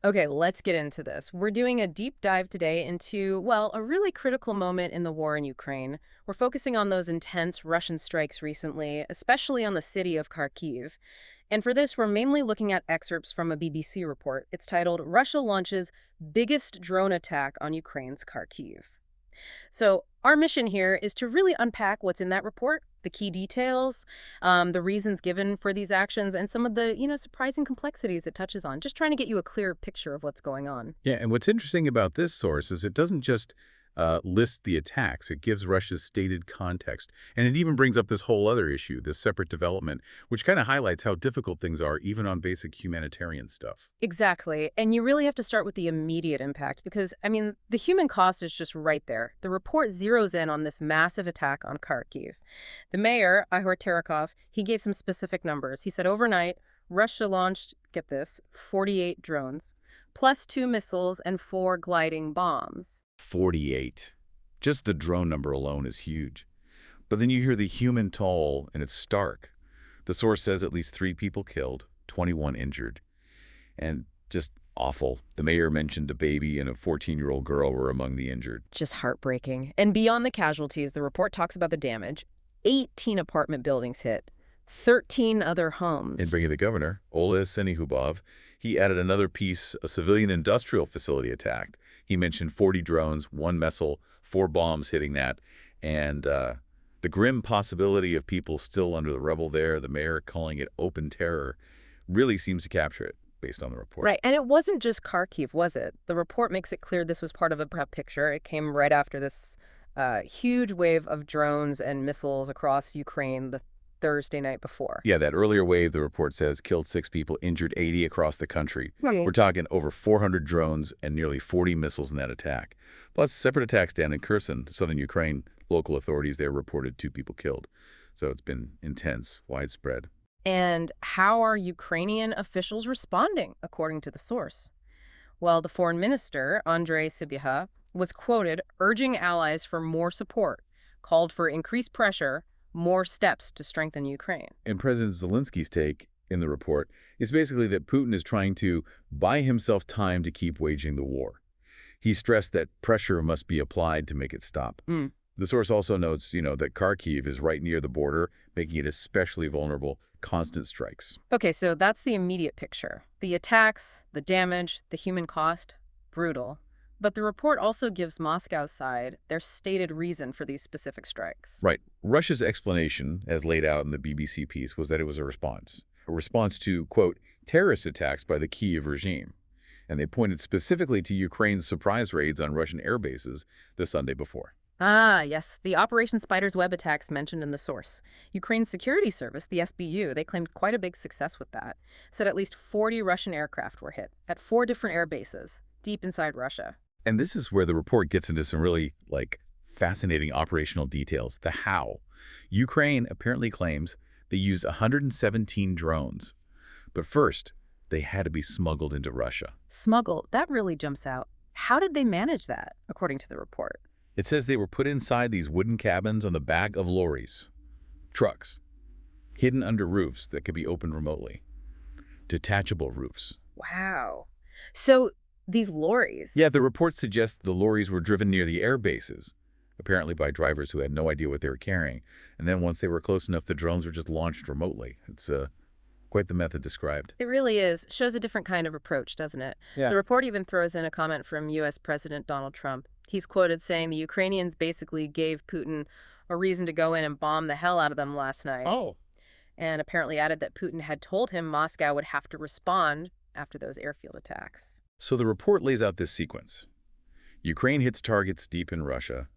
Okay, let's get into this. We're doing a deep dive today into, well, a really critical moment in the war in Ukraine. We're focusing on those intense Russian strikes recently, especially on the city of Kharkiv. And for this, we're mainly looking at excerpts from a BBC report. It's titled, Russia Launches Biggest Drone Attack on Ukraine's Kharkiv. So our mission here is to really unpack what's in that report, the key details, the reasons given for these actions, and some of the, surprising complexities it touches on, just trying to get you a clear picture of what's going on. Yeah, and what's interesting about this source is it doesn't just list the attacks. It gives Russia's stated context. And it even brings up this whole other issue, this separate development, which kind of highlights how difficult things are even on basic humanitarian stuff. Exactly. And you really have to start with the immediate impact because, the human cost is just right there. The report zeroes in on this massive attack on Kharkiv. The mayor, Ihor Terekov, he gave some specific numbers. He said overnight, Russia launched, get this, 48 drones, plus 2 missiles and 4 gliding bombs. 48. Just the drone number alone is huge. But then you hear the human toll, and it's stark. The source says at least 3 people killed, 21 injured. And just awful. The mayor mentioned a baby and a 14-year-old girl were among the injured. Just heartbreaking. And beyond the casualties, the report talks about the damage. 18 apartment buildings hit, 13 other homes. And bringing the governor, Ola Senihubov, he added another piece, a civilian industrial facility attacked. He mentioned 40 drones, 1 missile, 4 bombs hitting that, and the grim possibility of people still under the rubble there, the mayor calling it open terror, really seems to capture it based on the report. Right, and it wasn't just Kharkiv, was it? The report makes it clear this was part of a prep picture. It came right after this huge wave of drones and missiles across Ukraine the Thursday night before. Yeah, that earlier wave, the report says, killed 6 people, injured 80 across the country. Right. We're talking over 400 drones and nearly 40 missiles in that attack. Plus, separate attacks down in Kherson, southern Ukraine. Local authorities there reported 2 people killed. So it's been intense, widespread. And how are Ukrainian officials responding, according to the source? Well, the foreign minister, Andrei Sybiha, was quoted urging allies for more support, called for increased pressure, more steps to strengthen Ukraine. And President Zelensky's take in the report is basically that Putin is trying to buy himself time to keep waging the war. He stressed that pressure must be applied to make it stop. The source also notes, that Kharkiv is right near the border, making it especially vulnerable, constant strikes. Okay, so that's the immediate picture. The attacks, the damage, the human cost, brutal. But the report also gives Moscow's side their stated reason for these specific strikes. Right. Russia's explanation, as laid out in the BBC piece, was that it was a response to, quote, terrorist attacks by the Kyiv regime. And they pointed specifically to Ukraine's surprise raids on Russian air bases the Sunday before. Ah, yes, the Operation Spider's Web attacks mentioned in the source. Ukraine's security service, the SBU, they claimed quite a big success with that. Said at least 40 Russian aircraft were hit at 4 different air bases, deep inside Russia. And this is where the report gets into some really, fascinating operational details. The how. Ukraine apparently claims they used 117 drones. But first, they had to be smuggled into Russia. Smuggled, that really jumps out. How did they manage that, according to the report? It says they were put inside these wooden cabins on the back of lorries, trucks, hidden under roofs that could be opened remotely. Detachable roofs. Wow. So these lorries. Yeah, the report suggests the lorries were driven near the air bases, apparently by drivers who had no idea what they were carrying. And then once they were close enough, the drones were just launched remotely. It's quite the method described. It really is. Shows a different kind of approach, doesn't it? Yeah. The report even throws in a comment from U.S. President Donald Trump. He's quoted saying the Ukrainians basically gave Putin a reason to go in and bomb the hell out of them last night. Oh. And apparently added that Putin had told him Moscow would have to respond after those airfield attacks. So the report lays out this sequence. Ukraine hits targets deep in Russia.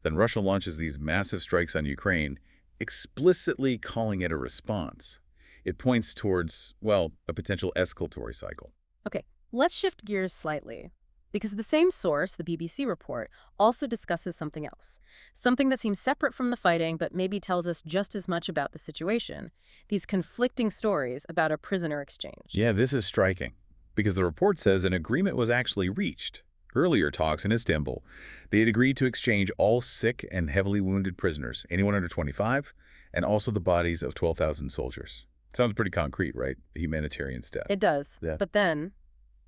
Then Russia launches these massive strikes on Ukraine, explicitly calling it a response. It points towards, a potential escalatory cycle. Okay, let's shift gears slightly. Because the same source, the BBC report, also discusses something else. Something that seems separate from the fighting, but maybe tells us just as much about the situation. These conflicting stories about a prisoner exchange. Yeah, this is striking. Because the report says an agreement was actually reached. Earlier talks in Istanbul, they had agreed to exchange all sick and heavily wounded prisoners, anyone under 25, and also the bodies of 12,000 soldiers. Sounds pretty concrete, right? A humanitarian step. It does. Yeah. But then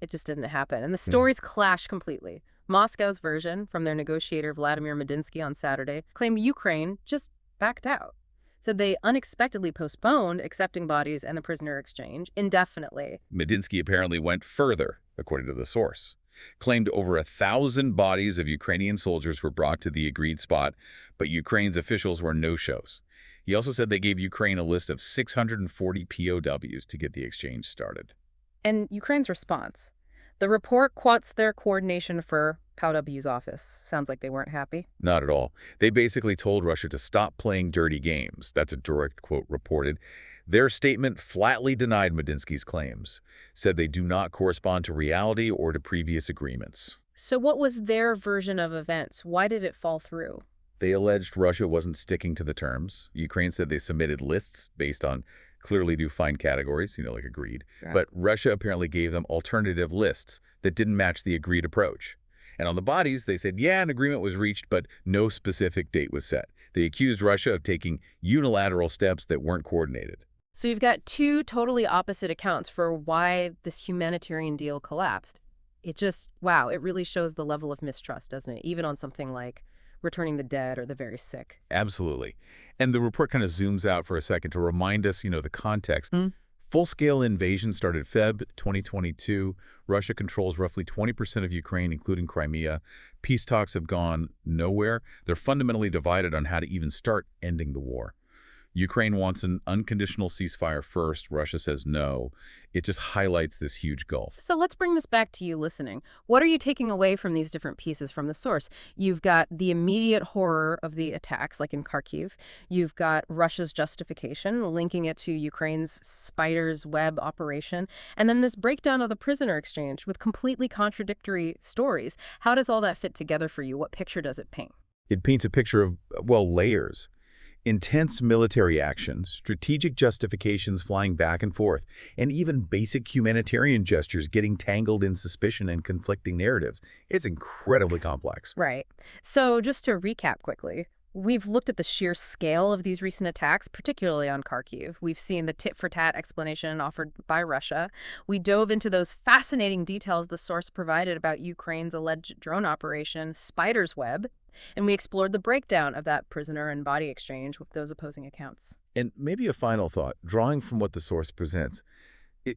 It just didn't happen. And the Yeah. stories clash completely. Moscow's version, from their negotiator Vladimir Medinsky on Saturday, claimed Ukraine just backed out. Said they unexpectedly postponed accepting bodies and the prisoner exchange indefinitely. Medinsky apparently went further, according to the source. Claimed over 1,000 bodies of Ukrainian soldiers were brought to the agreed spot, but Ukraine's officials were no-shows. He also said they gave Ukraine a list of 640 POWs to get the exchange started. And Ukraine's response. The report quotes their coordination for POW's office. Sounds like they weren't happy. Not at all. They basically told Russia to stop playing dirty games. That's a direct quote reported. Their statement flatly denied Medinsky's claims, said they do not correspond to reality or to previous agreements. So what was their version of events? Why did it fall through? They alleged Russia wasn't sticking to the terms. Ukraine said they submitted lists based on clearly defined categories, like agreed. Got it. But Russia apparently gave them alternative lists that didn't match the agreed approach. And on the bodies, they said, yeah, an agreement was reached, but no specific date was set. They accused Russia of taking unilateral steps that weren't coordinated. So you've got two totally opposite accounts for why this humanitarian deal collapsed. It just, wow, it really shows the level of mistrust, doesn't it? Even on something like returning the dead or the very sick. Absolutely. And the report kind of zooms out for a second to remind us, the context. Mm. Full-scale invasion started Feb 2022. Russia controls roughly 20% of Ukraine, including Crimea. Peace talks have gone nowhere. They're fundamentally divided on how to even start ending the war. Ukraine wants an unconditional ceasefire first. Russia says no. It just highlights this huge gulf. So let's bring this back to you listening. What are you taking away from these different pieces from the source? You've got the immediate horror of the attacks, like in Kharkiv. You've got Russia's justification, linking it to Ukraine's spider's web operation. And then this breakdown of the prisoner exchange with completely contradictory stories. How does all that fit together for you? What picture does it paint? It paints a picture of, well, layers. Intense military action, strategic justifications flying back and forth, and even basic humanitarian gestures getting tangled in suspicion and conflicting narratives. It's incredibly complex. Right. So just to recap quickly, we've looked at the sheer scale of these recent attacks, particularly on Kharkiv. We've seen the tit-for-tat explanation offered by Russia. We dove into those fascinating details the source provided about Ukraine's alleged drone operation, Spider's Web, and we explored the breakdown of that prisoner and body exchange with those opposing accounts. And maybe a final thought, drawing from what the source presents.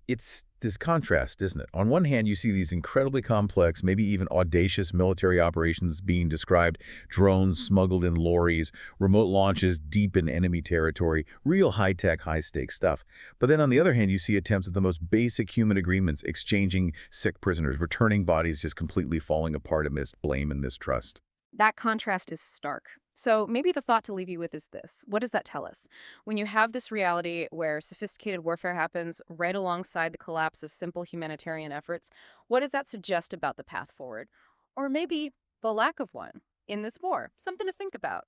It's this contrast, isn't it? On one hand, you see these incredibly complex, maybe even audacious military operations being described, drones smuggled in lorries, remote launches deep in enemy territory, real high-tech, high-stakes stuff. But then on the other hand, you see attempts at the most basic human agreements, exchanging sick prisoners, returning bodies just completely falling apart amidst blame and mistrust. That contrast is stark. So maybe the thought to leave you with is this. What does that tell us? When you have this reality where sophisticated warfare happens right alongside the collapse of simple humanitarian efforts, what does that suggest about the path forward? Or maybe the lack of one in this war? Something to think about.